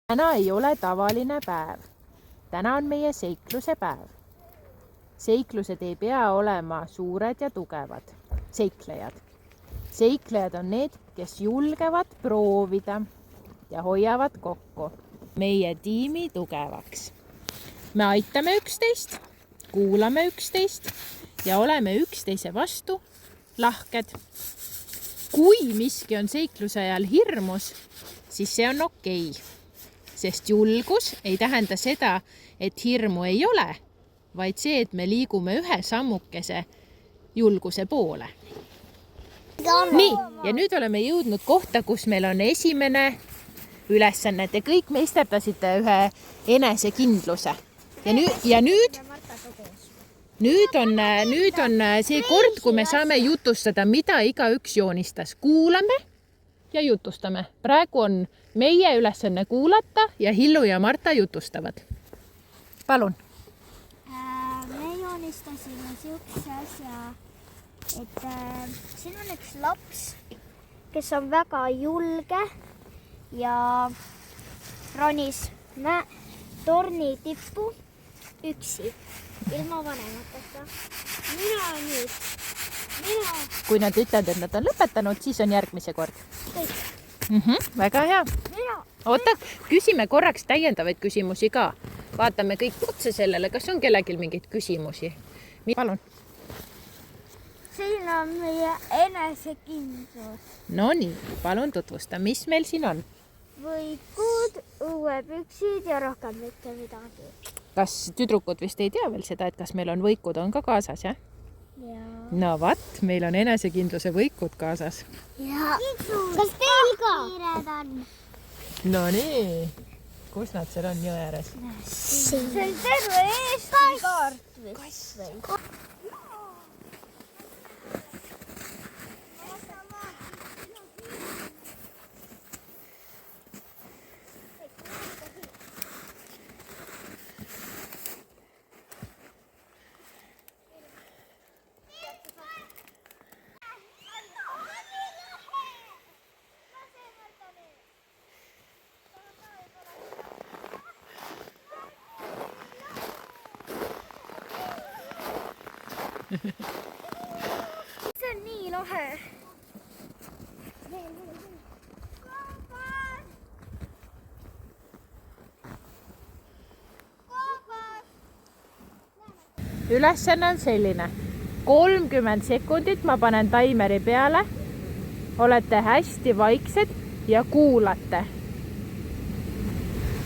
Täna ei ole tavaline päev. Täna on meie seikluse päev. Seiklused ei pea olema suured ja tugevad seiklejad. Seiklejad on need, kes julgevad proovida ja hoiavad kokku meie tiimi tugevaks. Me aitame üksteist, kuulame üksteist ja oleme üksteise vastu lahked. Kui miski on seikluse ajal hirmus, siis see on okei. Sest julgus ei tähenda seda, et hirmu ei ole, vaid see, et me liigume ühe sammukese julguse poole. Nii, ja nüüd oleme jõudnud kohta, kus meil on esimene ülesanne. Te kõik meisterdasite ühe enesekindluse. Ja nüüd on see kord, kui me saame jutustada, mida igaüks joonistas. Kuulame ja jutustame. Praegu on meie ülesanne kuulata ja Hillu ja Marta jutustavad. Palun. Me joonistasime siukse asja, et siin on üks laps, kes on väga julge ja ronis torni tippu üksi, ilma vanemateta. Kui nad ütlevad, et nad on lõpetanud, siis on järgmise kord. Väga hea. Oota, küsime korraks täiendavaid küsimusi ka. Vaatame kõik otse sellele, kas on kellelgi mingeid küsimusi. Palun. Siin on meie enesekindlus. No nii, palun tutvusta, mis meil siin on? Võikud, õuepüksid ja rohkem mitte midagi. Kas tüdrukud vist ei tea veel seda, et kas meil on võikud on ka kaasas, jah? No vat, meil on enesekindluse võikud kaasas. Ja. Kas teil ka? No nii, kus nad seal on jõe ääres? See on terve Eesti kaart vist. See on nii lahe. Ülesanne on selline. 30 sekundit ma panen taimeri peale. Olete hästi vaiksed ja kuulate.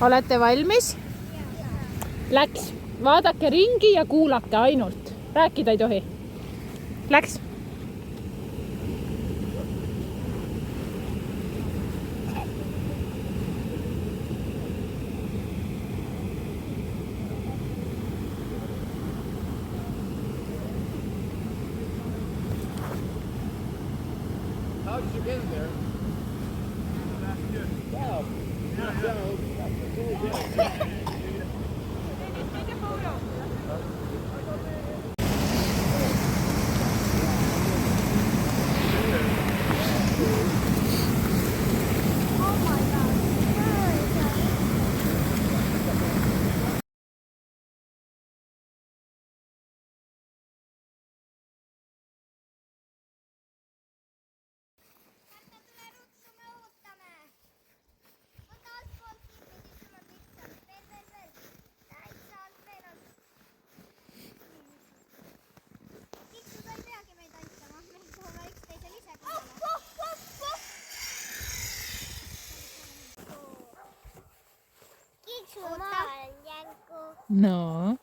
Olete valmis? Läks. Vaadake ringi ja kuulake ainult. Rääkida ei tohi. Läks. How did you get in there? Wow. No.